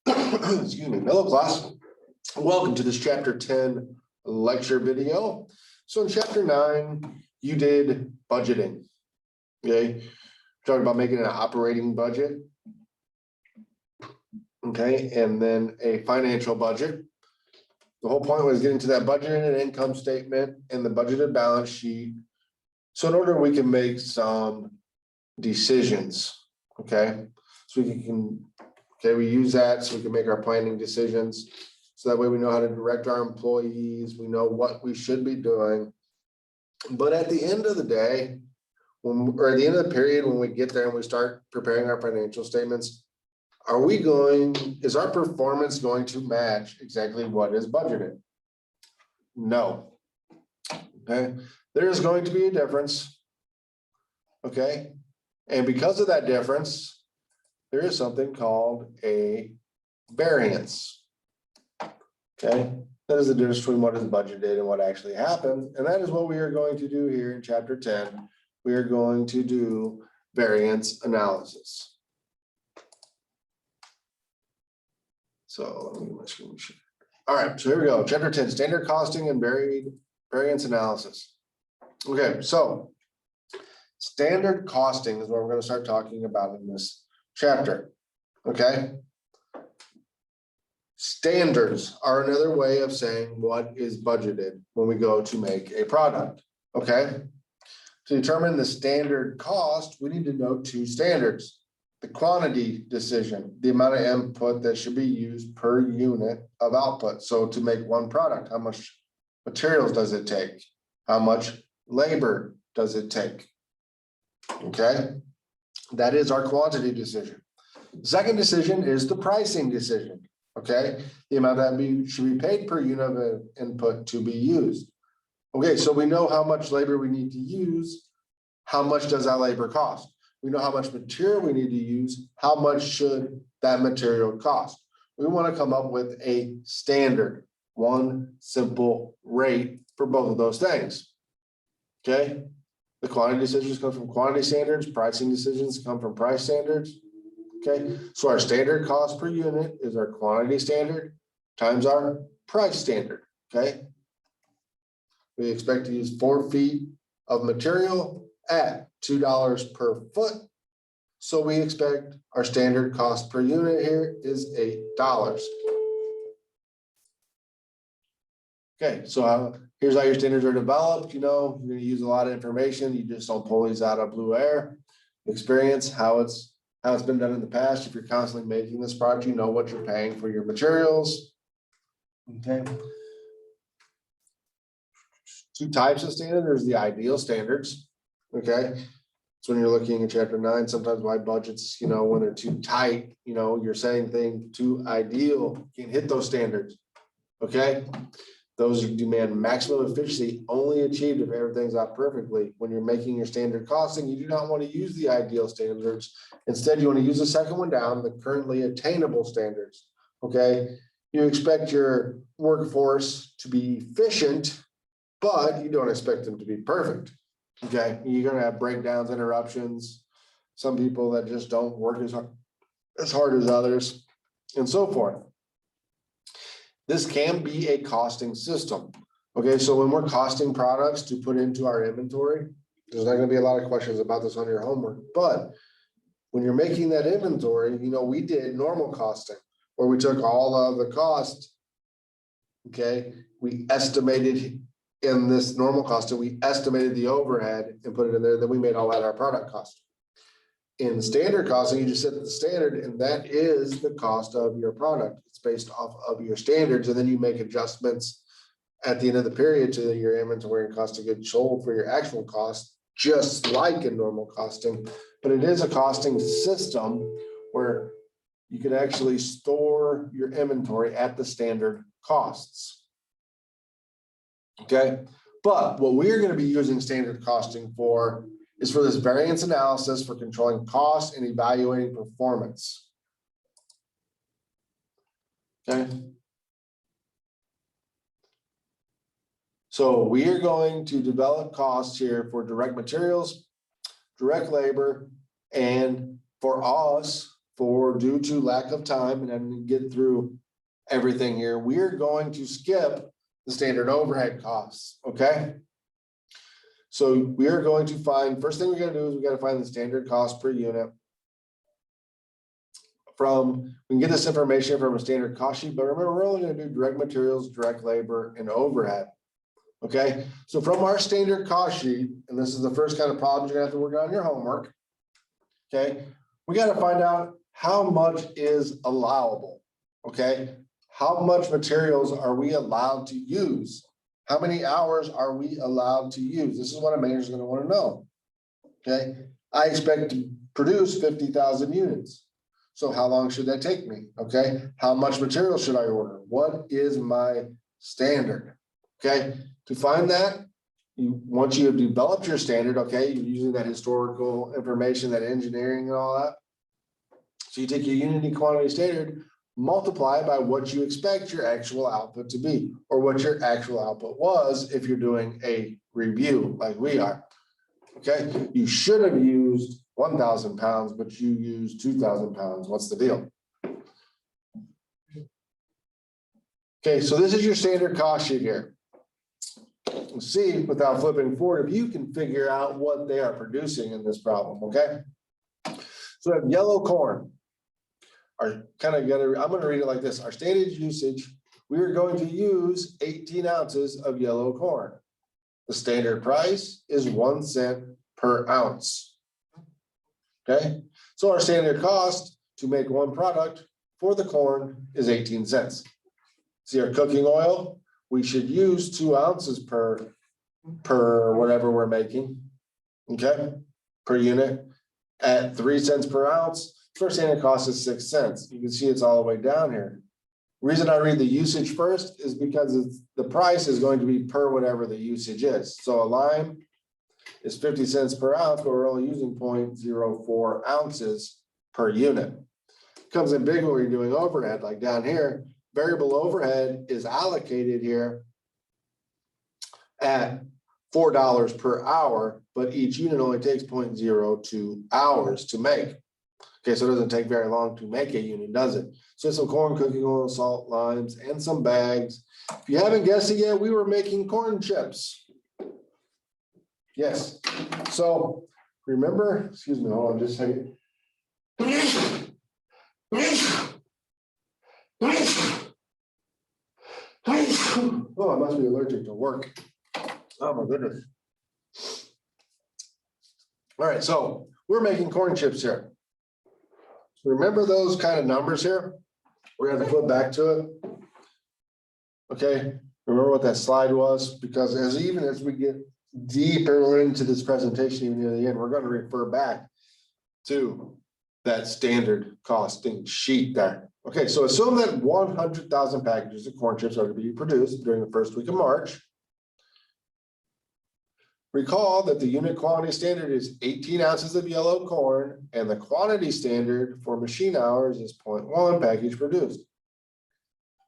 Excuse me. Hello, class. Welcome to this chapter 10 lecture video. So in chapter 9, you did budgeting. Okay, talking about making an operating budget. Okay, and then a financial budget. The whole point was getting to that budgeted and income statement and the budgeted balance sheet. So in order we can make some decisions. Okay, so we use that so we can make our planning decisions. So that way we know how to direct our employees, we know what we should be doing. But at the end of the day, or at the end of the period, when we get there and we start preparing our financial statements, is our performance going to match exactly what is budgeted? No. Okay, there is going to be a difference. Okay, and because of that difference, there is something called a variance. Okay, that is the difference between what is budgeted and what actually happened. And that is what we are going to do here in chapter 10. We are going to do variance analysis. So let me get my screen share. All right, so here we go. Chapter 10, standard costing and variance analysis. Okay, so standard costing is what we're going to start talking about in this chapter. Okay. Standards are another way of saying what is budgeted when we go to make a product. Okay. To determine the standard cost, we need to know two standards. The quantity decision, the amount of input that should be used per unit of output. So to make one product, how much materials does it take? How much labor does it take? Okay. That is our quantity decision. Second decision is the pricing decision. Okay, the amount that should be paid per unit of input to be used. Okay, so we know how much labor we need to use. How much does that labor cost? We know how much material we need to use. How much should that material cost? We want to come up with a standard, one simple rate for both of those things. Okay, the quantity decisions come from quantity standards, pricing decisions come from price standards. Okay, so our standard cost per unit is our quantity standard times our price standard. Okay, we expect to use 4 feet of material at $2 per foot. So we expect our standard cost per unit here is $8. Okay, so here's how your standards are developed. You know, you're going to use a lot of information. You just don't pull these out of blue air. Experience how it's been done in the past. If you're constantly making this product, you know what you're paying for your materials. Okay. Two types of standards. There's the ideal standards. Okay. So when you're looking at chapter 9, sometimes my budgets, you know, when they're too tight, you know, you're saying things too ideal, you can hit those standards. Okay. Those demand maximum efficiency, only achieved if everything's out perfectly. When you're making your standard costing, you do not want to use the ideal standards. Instead, you want to use the second one down, the currently attainable standards. Okay, you expect your workforce to be efficient, but you don't expect them to be perfect. Okay, you're going to have breakdowns, interruptions, some people that just don't work as hard as others, and so forth. This can be a costing system. Okay, so when we're costing products to put into our inventory, there's not going to be a lot of questions about this on your homework, but when you're making that inventory, you know, we did normal costing where we took all of the cost. Okay, we estimated in this normal costing, we estimated the overhead and put it in there, then we made all that our product cost. In standard costing, you just set the standard, and that is the cost of your product. It's based off of your standards, and then you make adjustments at the end of the period to your inventory and cost of goods sold for your actual cost, just like in normal costing. But it is a costing system where you can actually store your inventory at the standard costs. Okay, but what we're going to be using standard costing for is for this variance analysis for controlling cost and evaluating performance. Okay. So we are going to develop costs here for direct materials, direct labor, and for us, due to lack of time and having to get through everything here, we're going to skip the standard overhead costs, okay? So we are going to find, first thing we gotta do is we gotta find the standard cost per unit. We can get this information from a standard cost sheet, but remember, we're only gonna do direct materials, direct labor, and overhead. Okay, so from our standard cost sheet, and this is the first kind of problem you're gonna have to work on your homework. Okay, we gotta find out how much is allowable. Okay, how much materials are we allowed to use? How many hours are we allowed to use? This is what a manager is gonna wanna know. Okay, I expect to produce 50,000 units. So how long should that take me? Okay, how much material should I order? What is my standard? Okay, to find that, once you have developed your standard, okay, you're using that historical information, that engineering and all that. So you take your unit quantity standard, multiply by what you expect your actual output to be, or what your actual output was if you're doing a review like we are. Okay, you should have used 1,000 pounds, but you used 2,000 pounds. What's the deal? Okay, so this is your standard cost sheet here. See, without flipping forward, if you can figure out what they are producing in this problem, okay? So I have yellow corn. I'm gonna read it like this. Our stated usage, we are going to use 18 ounces of yellow corn. The standard price is 1 cent per ounce. Okay, so our standard cost to make one product for the corn is 18 cents. See our cooking oil, we should use 2 ounces per whatever we're making. Okay, per unit at 3 cents per ounce. First standard cost is 6 cents. You can see it's all the way down here. Reason I read the usage first is because the price is going to be per whatever the usage is. So a lime is 50 cents per ounce, but we're only using 0.04 ounces per unit. Comes in big when you're doing overhead, like down here. Variable overhead is allocated here at $4 per hour, but each unit only takes 0.02 hours to make. Okay, so it doesn't take very long to make a unit, does it? So some corn, cooking oil, salt, limes, and some bags. If you haven't guessed it yet, we were making corn chips. Yes, so remember, excuse me, hold on just a second. Oh, I must be allergic to work. Oh my goodness. All right, so we're making corn chips here. Remember those kind of numbers here? We're gonna have to flip back to it. Okay, remember what that slide was? Because even as we get deeper into this presentation, even near the end, we're gonna refer back to that standard costing sheet there. Okay, so assume that 100,000 packages of corn chips are to be produced during the first week of March. Recall that the unit quantity standard is 18 ounces of yellow corn, and the quantity standard for machine hours is 0.1 package produced.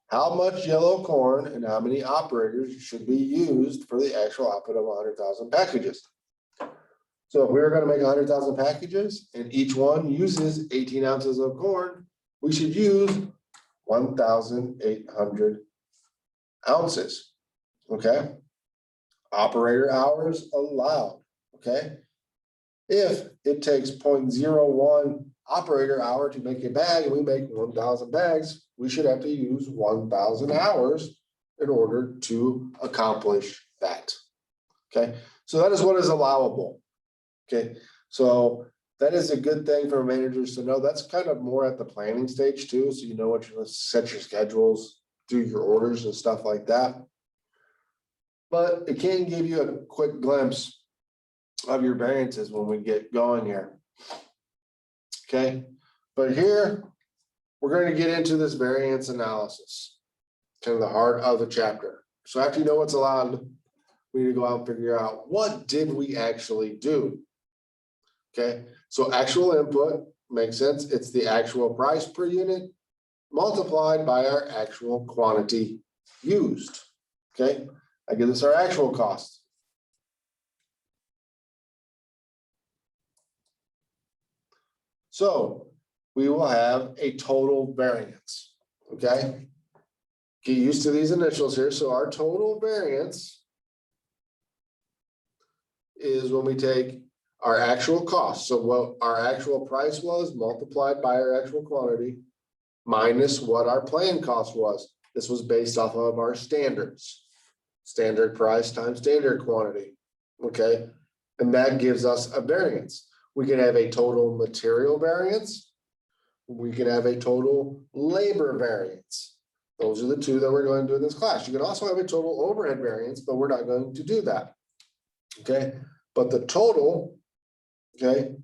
How much yellow corn and how many operators should be used for the actual output of 100,000 packages? So if we were going to make 100,000 packages and each one uses 18 ounces of corn, we should use 1,800 ounces. Okay. Operator hours allowed. Okay. If it takes 0.01 operator hour to make a bag and we make 1,000 bags, we should have to use 1,000 hours in order to accomplish that. Okay. So that is what is allowable. Okay. So that is a good thing for managers to know. That's kind of more at the planning stage too. So you know what you're set your schedules, do your orders and stuff like that. But it can give you a quick glimpse of your variances when we get going here. Okay, but here we're going to get into this variance analysis, kind of the heart of the chapter. So after you know what's allowed, we need to go out and figure out what did we actually do. Okay, so actual input makes sense. It's the actual price per unit multiplied by our actual quantity used. Okay, I give this our actual cost. So we will have a total variance, okay? Get used to these initials here. So our total variance is when we take our actual cost. So what our actual price was multiplied by our actual quantity minus what our planned cost was. This was based off of our standards. Standard price times standard quantity, okay? And that gives us a variance. We can have a total material variance. We can have a total labor variance. Those are the two that we're going to do in this class. You can also have a total overhead variance, but we're not going to do that. Okay, but the total, okay,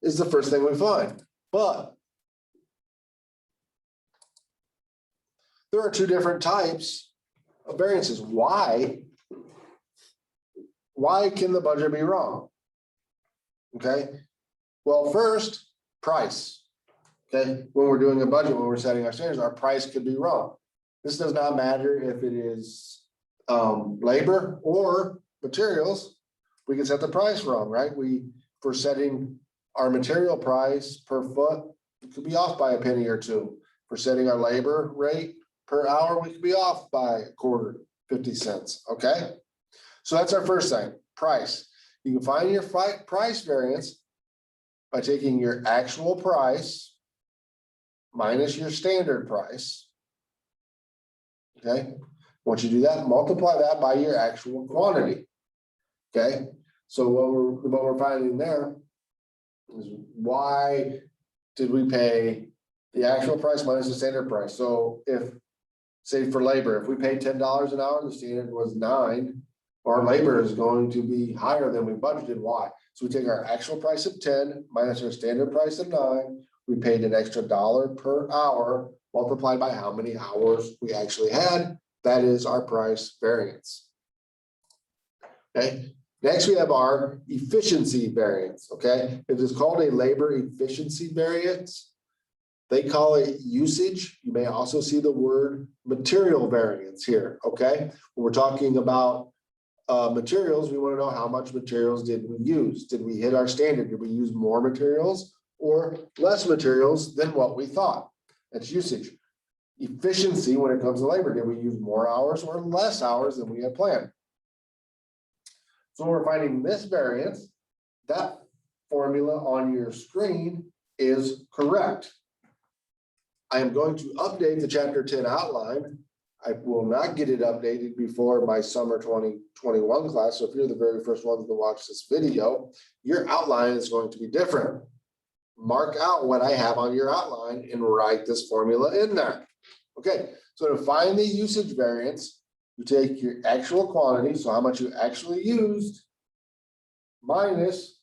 is the first thing we find. But there are two different types of variances. Why can the budget be wrong? Okay, well, first, price. Okay, when we're doing a budget, when we're setting our standards, our price could be wrong. This does not matter if it is labor or materials. We can set the price wrong, right? For setting our material price per foot, it could be off by a penny or two. For setting our labor rate per hour, we could be off by a quarter, 50 cents, okay? So that's our first thing, price. You can find your price variance by taking your actual price minus your standard price. Okay, once you do that, multiply that by your actual quantity. Okay, so what we're finding there is why did we pay the actual price minus the standard price? So if, say for labor, if we paid $10 an hour, the standard was $9, our labor is going to be higher than we budgeted. Why? So we take our actual price of 10 minus our standard price of 9. We paid an extra $1 per hour multiplied by how many hours we actually had. That is our price variance. Okay, next we have our efficiency variance. Okay, it is called a labor efficiency variance. They call it usage. You may also see the word material variance here. Okay, when we're talking about materials, we want to know how much materials did we use? Did we hit our standard? Did we use more materials or less materials than what we thought? That's usage. Efficiency, when it comes to labor, did we use more hours or less hours than we had planned? So we're finding this variance, that formula on your screen is correct. I am going to update the chapter 10 outline. I will not get it updated before my summer 2021 class. So if you're the very first ones to watch this video, your outline is going to be different. Mark out what I have on your outline and write this formula in there. Okay, so to find the usage variance, you take your actual quantity, so how much you actually used, minus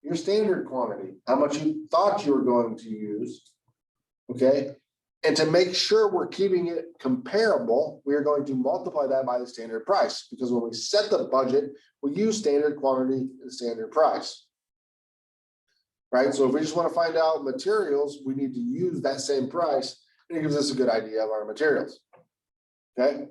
your standard quantity, how much you thought you were going to use. Okay, and to make sure we're keeping it comparable, we are going to multiply that by the standard price, because when we set the budget, we use standard quantity and standard price. Right, so if we just want to find out materials, we need to use that same price, and it gives us a good idea of our materials. Okay.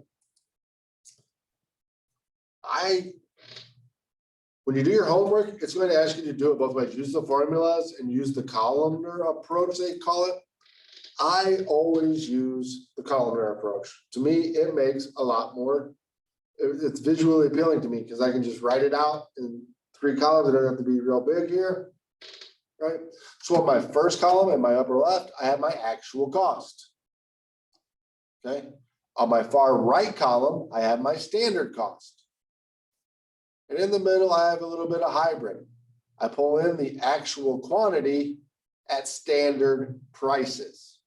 When you do your homework, it's going to ask you to do it both ways. Use the formulas and use the columnar approach, they call it. I always use the columnar approach. To me, it makes a lot more, it's visually appealing to me because I can just write it out in 3 columns. It doesn't have to be real big here. Right, so in my first column in my upper left, I have my actual cost. Okay, on my far right column, I have my standard cost. And in the middle, I have a little bit of hybrid. I pull in the actual quantity at standard prices.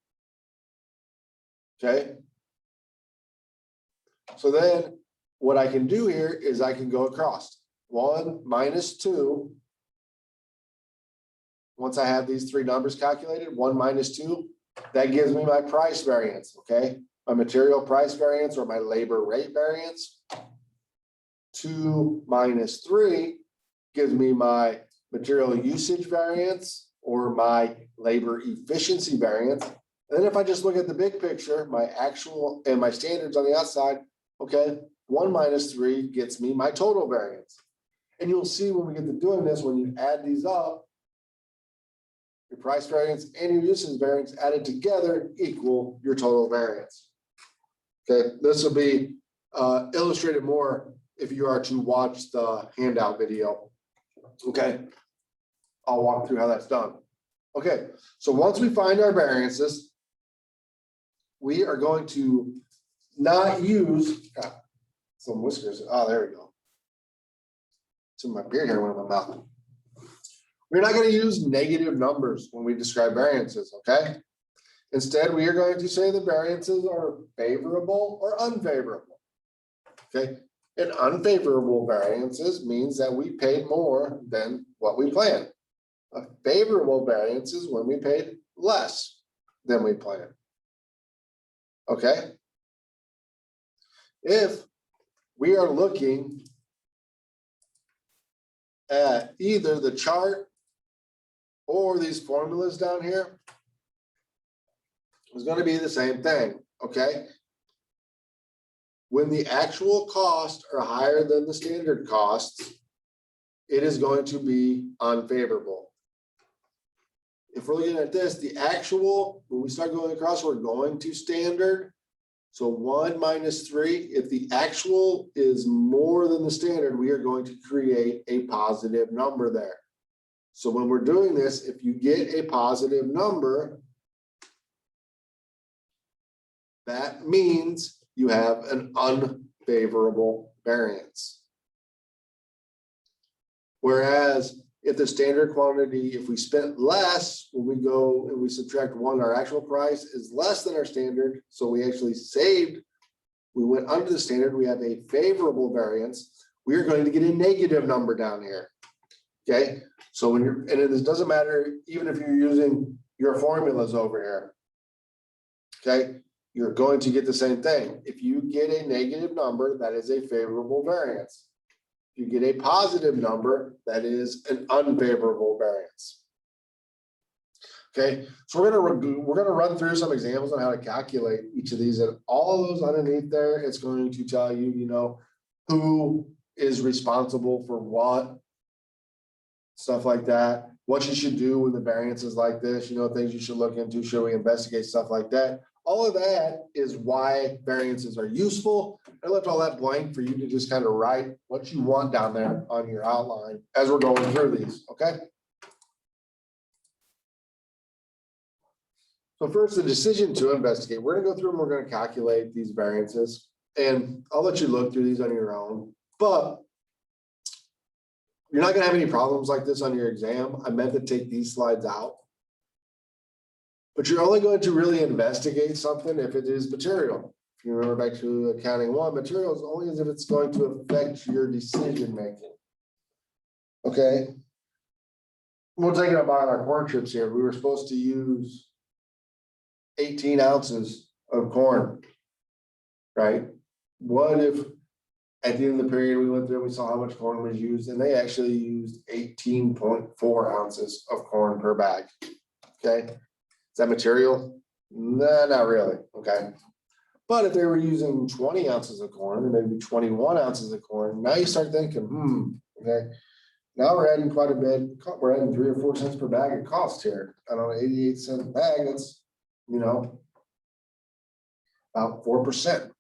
Okay, so then what I can do here is I can go across 1 minus 2. Once I have these 3 numbers calculated, 1 minus 2, that gives me my price variance, okay? My material price variance or my labor rate variance. 2 minus 3 gives me my material usage variance or my labor efficiency variance. And then if I just look at the big picture, my actual and my standards on the outside, okay, 1 minus 3 gets me my total variance. And you'll see when we get to doing this, when you add these up, your price variance and your usage variance added together equal your total variance. Okay, this will be illustrated more if you are to watch the handout video. Okay, I'll walk through how that's done. Okay, so once we find our variances, we are going to not use some whiskers. Oh, there we go. Some of my beard hair went in my mouth. We're not going to use negative numbers when we describe variances, okay? Instead, we are going to say the variances are favorable or unfavorable. Okay, and unfavorable variances means that we paid more than what we planned. A favorable variance is when we paid less than we planned. Okay. If we are looking at either the chart or these formulas down here, it's going to be the same thing. Okay. When the actual costs are higher than the standard costs, it is going to be unfavorable. If we're looking at this, the actual, when we start going across, we're going to standard. So 1 minus 3, if the actual is more than the standard, we are going to create a positive number there. So when we're doing this, if you get a positive number, that means you have an unfavorable variance. Whereas if the standard quantity, if we spent less, when we go and we subtract 1, our actual price is less than our standard. So we actually saved, we went under the standard, we have a favorable variance. We are going to get a negative number down here. Okay, so when you're, and it doesn't matter, even if you're using your formulas over here. Okay, you're going to get the same thing. If you get a negative number, that is a favorable variance. If you get a positive number, that is an unfavorable variance. Okay, so we're gonna run through some examples on how to calculate each of these, and all of those underneath there, it's going to tell you, you know, who is responsible for what, stuff like that, what you should do when the variance is like this, you know, things you should look into, should we investigate, stuff like that. All of that is why variances are useful. I left all that blank for you to just kind of write what you want down there on your outline as we're going through these, okay? So first, the decision to investigate. We're gonna go through and we're gonna calculate these variances. And I'll let you look through these on your own, but you're not gonna have any problems like this on your exam. I meant to take these slides out. But you're only going to really investigate something if it is material. If you remember back to accounting 1, material is only as if it's going to affect your decision making. Okay. We're thinking about our corn chips here. We were supposed to use 18 ounces of corn, right? What if at the end of the period we went through, we saw how much corn was used, and they actually used 18.4 ounces of corn per bag. Okay. Is that material? Nah, not really, okay. But if they were using 20 ounces of corn, or maybe 21 ounces of corn, now you start thinking, okay. Now we're adding quite a bit, we're adding 3 or 4 cents per bag of cost here. I don't know, 88 cents a bag, that's, you know, about 4%.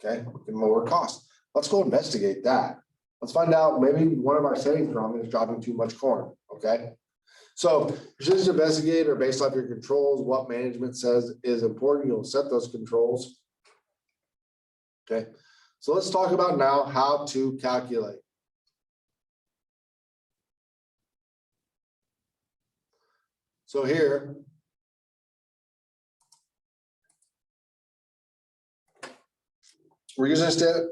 Okay, we can lower cost. Let's go investigate that. Let's find out, maybe one of our settings wrong is dropping too much corn, okay? So just investigate or based off your controls, what management says is important, you'll set those controls. Okay, so let's talk about now how to calculate. So here, we're using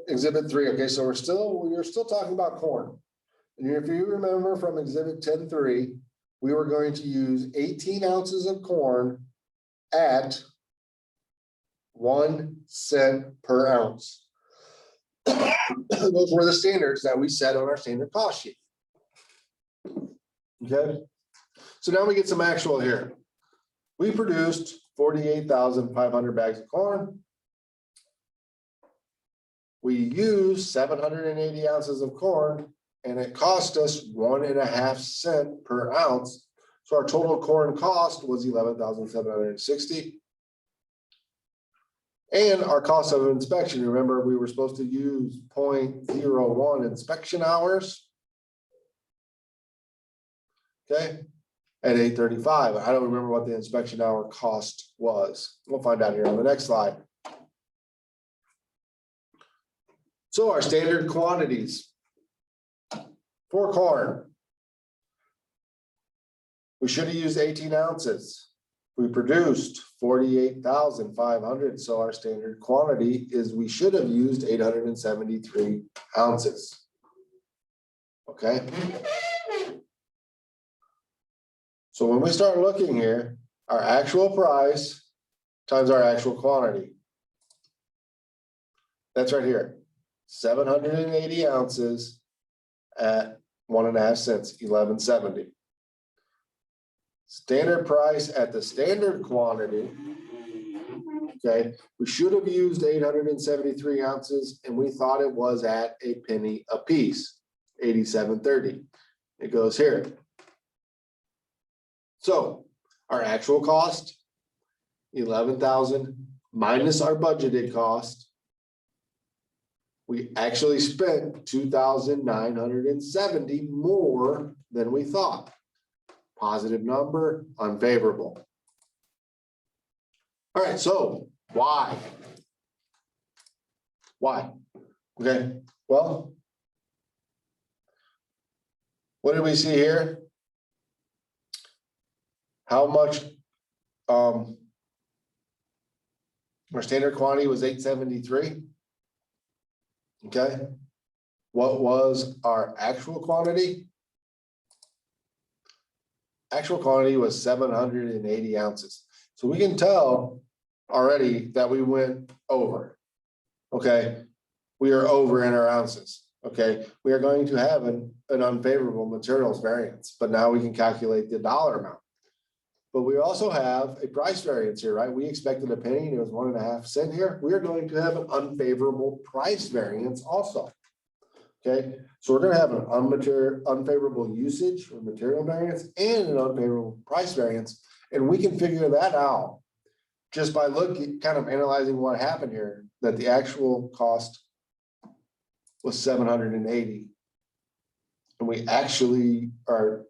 exhibit 3. Okay, so we're still talking about corn. And if you remember from exhibit 10.3, we were going to use 18 ounces of corn at 1 cent per ounce. Those were the standards that we set on our standard cost sheet. Okay, so now we get some actual here. We produced 48,500 bags of corn. We used 780 ounces of corn, and it cost us 1.5 cents per ounce. So our total corn cost was 11,760. And our cost of inspection, remember, we were supposed to use 0.01 inspection hours. Okay, at 835. I don't remember what the inspection hour cost was. We'll find out here on the next slide. So our standard quantities for corn. We should have used 18 ounces. We produced 48,500. So our standard quantity is we should have used 873 ounces. Okay. So when we start looking here, our actual price times our actual quantity. That's right here, 780 ounces at 1.5 cents, 11.70. Standard price at the standard quantity. Okay, we should have used 873 ounces and we thought it was at a penny a piece, 87.30. It goes here. So our actual cost, 11,000 minus our budgeted cost. We actually spent 2,970 more than we thought. Positive number, unfavorable. All right, so why? Why? Okay, well, what did we see here? How much, our standard quantity was 873. Okay. What was our actual quantity? Actual quantity was 780 ounces. So we can tell already that we went over. Okay. We are over in our ounces. Okay. We are going to have an unfavorable materials variance, but now we can calculate the dollar amount. But we also have a price variance here, right? We expected a penny and it was 1.5 cents here. We are going to have an unfavorable price variance also. Okay, so we're going to have an unfavorable usage or material variance and an unfavorable price variance. And we can figure that out just by looking, kind of analyzing what happened here, that the actual cost was 780. And we actually are,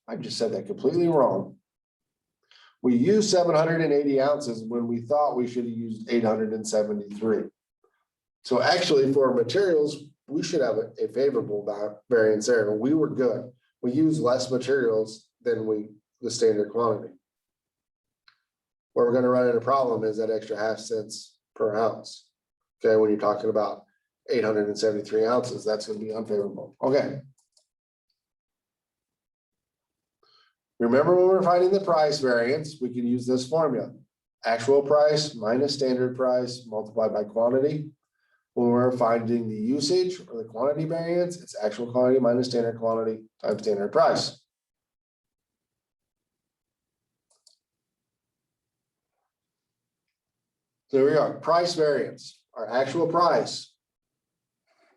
I just said that completely wrong. We used 780 ounces when we thought we should have used 873. So actually for materials, we should have a favorable variance there. We were good. We used less materials than the standard quantity. Where we're going to run into a problem is that extra 0.5 cents per ounce. Okay, when you're talking about 873 ounces, that's going to be unfavorable. Okay. Remember when we're finding the price variance, we can use this formula. Actual price minus standard price multiplied by quantity. When we're finding the usage or the quantity variance, it's actual quantity minus standard quantity times standard price. So there we are, price variance, our actual price,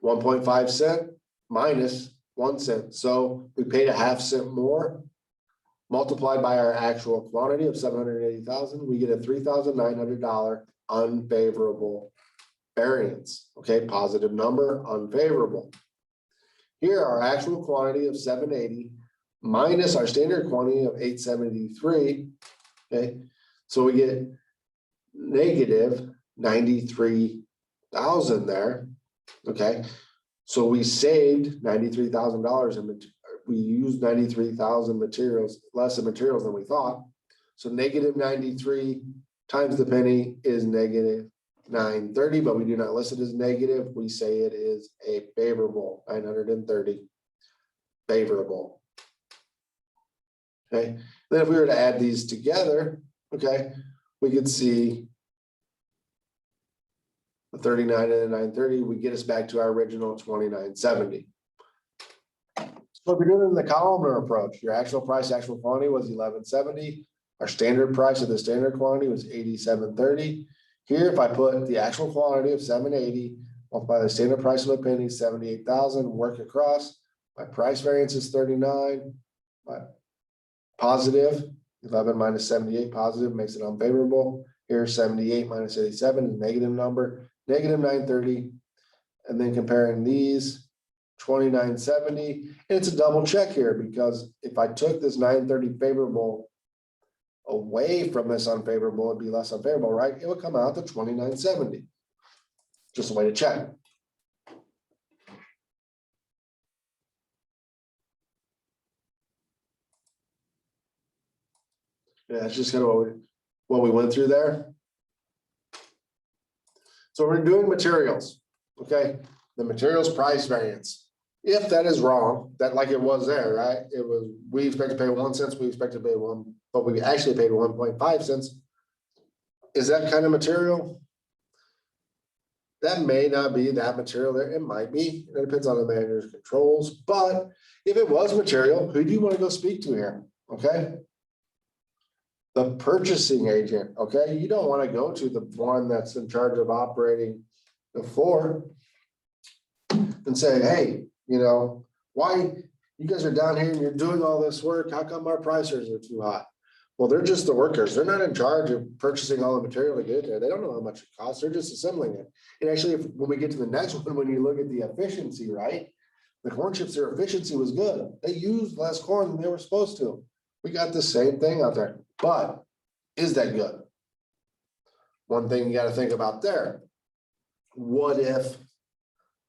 1.5 cent minus 1 cent. So we paid 0.5 cent more, multiplied by our actual quantity of 780,000, we get a $3,900 unfavorable variance. Okay, positive number, unfavorable. Here, our actual quantity of 780 minus our standard quantity of 873. Okay, so we get negative 93,000 there. Okay, so we saved $93,000 and we used 93,000 materials, less of materials than we thought. So negative 93 times the penny is negative 930, but we do not list it as negative. We say it is a favorable 930 favorable. Okay, then if we were to add these together, okay, we could see the 39 and the 930 would get us back to our original 2970. So if you're doing it in the columnar approach, your actual price, actual quantity was 1170. Our standard price of the standard quantity was 87.30. Here, if I put the actual quantity of 780, multiply the standard price of a penny, 78,000, work across, my price variance is 39, my positive, 11 minus 78 positive makes it unfavorable. Here 78 minus 87 is a negative number, negative 930. And then comparing these 2970, and it's a double check here because if I took this 930 favorable away from this unfavorable, it'd be less unfavorable, right? It would come out to 2970. Just a way to check. Yeah, that's just kind of what we went through there. So we're doing materials, okay? The materials price variance. If that is wrong, that like it was there, right? It was, we expect to pay 1 cent, we expect to pay one, but we actually paid 1.5 cents. Is that kind of material? That may not be that material there. It might be. It depends on the manager's controls. But if it was material, who do you want to go speak to here? Okay. The purchasing agent. Okay. You don't want to go to the one that's in charge of operating the floor and say, hey, you know, why you guys are down here and you're doing all this work? How come our prices are too high? Well, they're just the workers. They're not in charge of purchasing all the material to get it there. They don't know how much it costs. They're just assembling it. And actually, when we get to the next one, when you look at the efficiency, right? The corn chips, their efficiency was good. They used less corn than they were supposed to. We got the same thing out there. But is that good? One thing you got to think about there. What if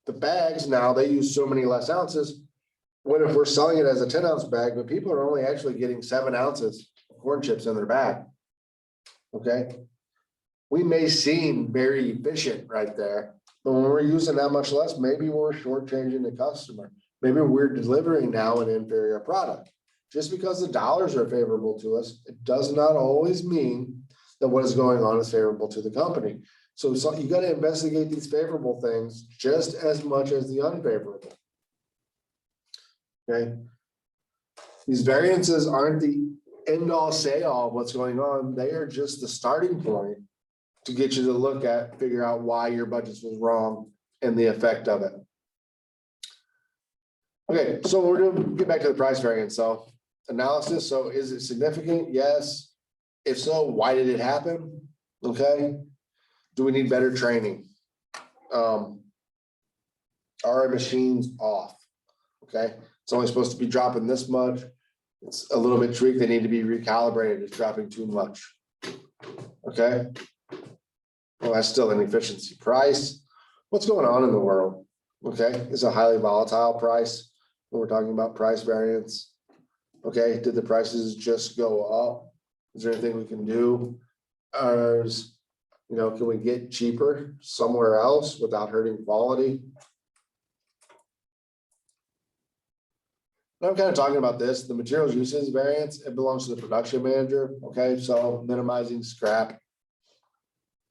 the bags now they use so many less ounces? What if we're selling it as a 10-ounce bag, but people are only actually getting 7 ounces of corn chips in their bag? Okay. We may seem very efficient right there, but when we're using that much less, maybe we're shortchanging the customer. Maybe we're delivering now an inferior product. Just because the dollars are favorable to us, it does not always mean that what is going on is favorable to the company. So you got to investigate these favorable things just as much as the unfavorable. Okay. These variances aren't the end all say all of what's going on. They are just the starting point to get you to look at, figure out why your budget was wrong and the effect of it. Okay, so we're going to get back to the price variance. So analysis. So is it significant? Yes. If so, why did it happen? Okay. Do we need better training? Are our machines off? Okay. It's only supposed to be dropping this much. It's a little bit tweaked. They need to be recalibrated. It's dropping too much. Okay. Well, that's still an efficiency price. What's going on in the world? Okay. It's a highly volatile price when we're talking about price variance. Okay. Did the prices just go up? Is there anything we can do? You know, can we get cheaper somewhere else without hurting quality? I'm kind of talking about this, the materials usage variance, it belongs to the production manager. Okay, so minimizing scrap.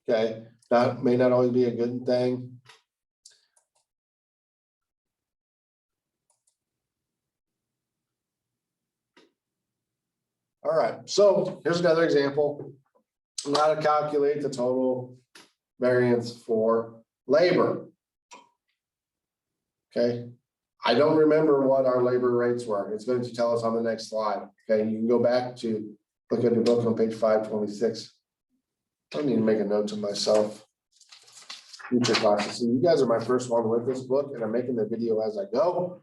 Okay, that may not always be a good thing. All right, so here's another example on how to calculate the total variance for labor. Okay. I don't remember what our labor rates were. It's going to tell us on the next slide. Okay, you can go back to look at the book on page 526. I need to make a note to myself. Future classes. So you guys are my first one with this book, and I'm making the video as I go.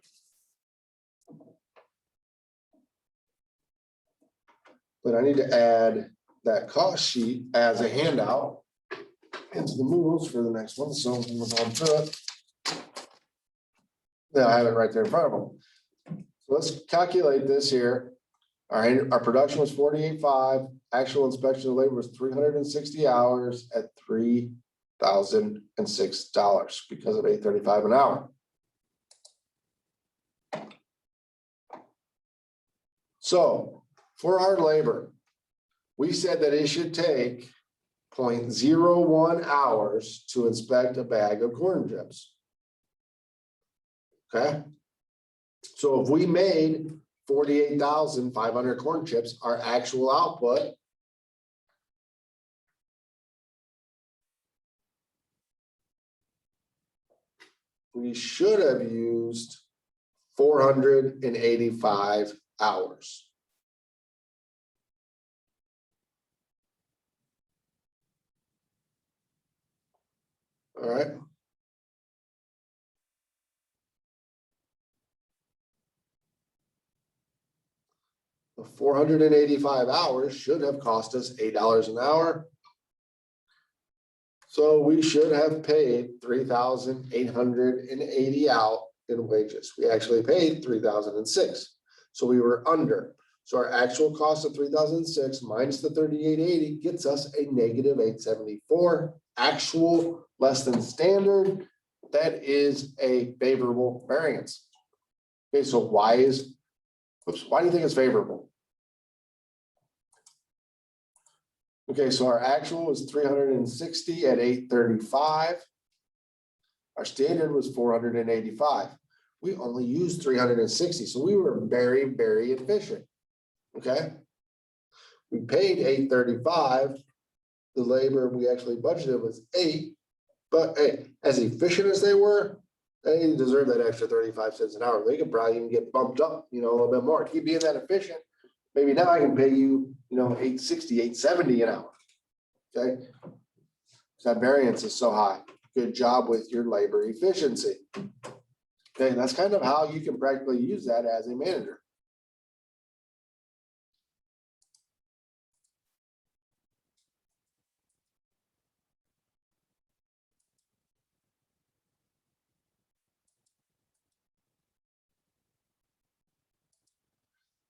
But I need to add that cost sheet as a handout into the Moodles for the next one. So we'll move on to it. Yeah, I have it right there in front of them. So let's calculate this here. All right, our production was 48.5. Actual inspection of labor was 360 hours at $3,006 because of $8.35 an hour. So for our labor, we said that it should take 0.01 hours to inspect a bag of corn chips. Okay, so if we made 48,500 corn chips, our actual output we should have used 485 hours. All right. The 485 hours should have cost us $8 an hour. So we should have paid 3,880 out in wages. We actually paid 3,006. So we were under. So our actual cost of 3,006 minus the 3,880 gets us a negative 874. Actual less than standard. That is a favorable variance. Okay, so why do you think it's favorable? Okay, so our actual was 360 at 835. Our standard was 485. We only used 360, so we were very, very efficient. Okay. We paid 835. The labor we actually budgeted was 8, but hey, as efficient as they were, they deserve that extra 35 cents an hour. They could probably even get bumped up, a little bit more. Keep being that efficient. Maybe now I can pay you, 860, 870 an hour. Okay. That variance is so high. Good job with your labor efficiency. Okay, that's kind of how you can practically use that as a manager.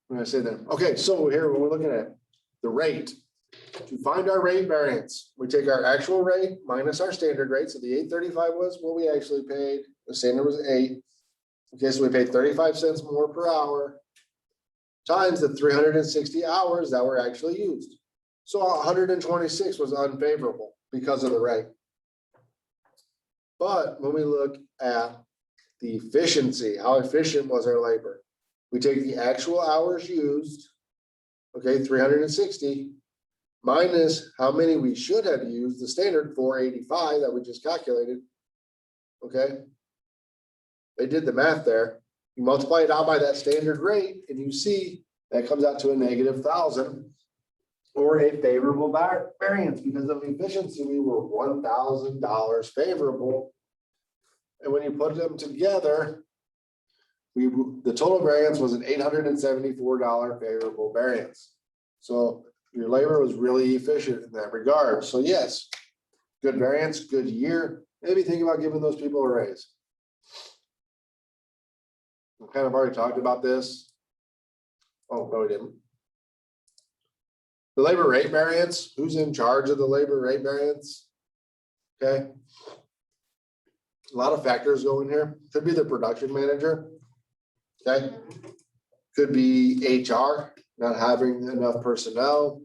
When I say that, okay, so here when we're looking at the rate, to find our rate variance, we take our actual rate minus our standard rate. So the 835 was what we actually paid. The standard was 8. Okay, so we paid 35 cents more per hour times the 360 hours that were actually used. So 126 was unfavorable because of the rate. But when we look at the efficiency, how efficient was our labor? We take the actual hours used, okay, 360, minus how many we should have used, the standard 485 that we just calculated. Okay. They did the math there. You multiply it out by that standard rate and you see that comes out to a negative 1,000 or a favorable variance because of efficiency. We were $1,000 favorable. And when you put them together, the total variance was an $874 favorable variance. So your labor was really efficient in that regard. So yes, good variance, good year. Maybe think about giving those people a raise. We kind of already talked about this. Oh, no, we didn't. The labor rate variance, who's in charge of the labor rate variance? Okay. A lot of factors go in here. Could be the production manager. Okay. Could be HR, not having enough personnel.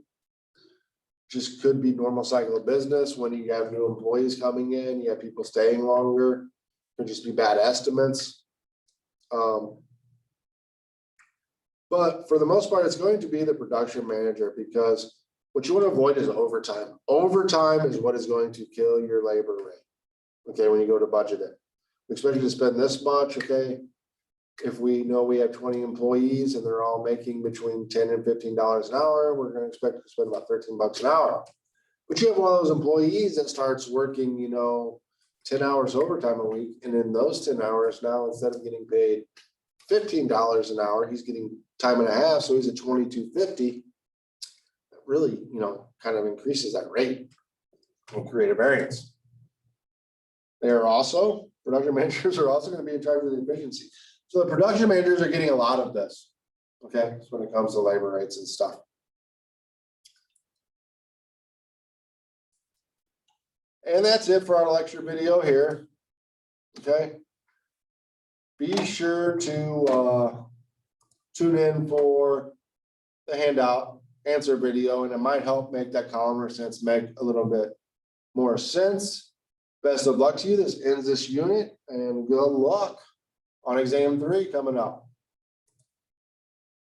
Just could be normal cycle of business. When you have new employees coming in, you have people staying longer. Could just be bad estimates. But for the most part, it's going to be the production manager because what you want to avoid is overtime. Overtime is what is going to kill your labor rate. Okay, when you go to budget it. We expect you to spend this much, okay? If we know we have 20 employees and they're all making between $10 and $15 an hour, we're going to expect to spend about 13 bucks an hour. But you have one of those employees that starts working, 10 hours overtime a week. And in those 10 hours now, instead of getting paid $15 an hour, he's getting time and a half. So he's at $22.50. That really, kind of increases that rate and create a variance. Production managers are also going to be in charge of the efficiency. So the production managers are getting a lot of this. Okay, so when it comes to labor rates and stuff. And that's it for our lecture video here. Okay. Be sure to tune in for the handout answer video, and it might help make that columnar sense make a little bit more sense. Best of luck to you. This ends this unit, and good luck on exam 3 coming up.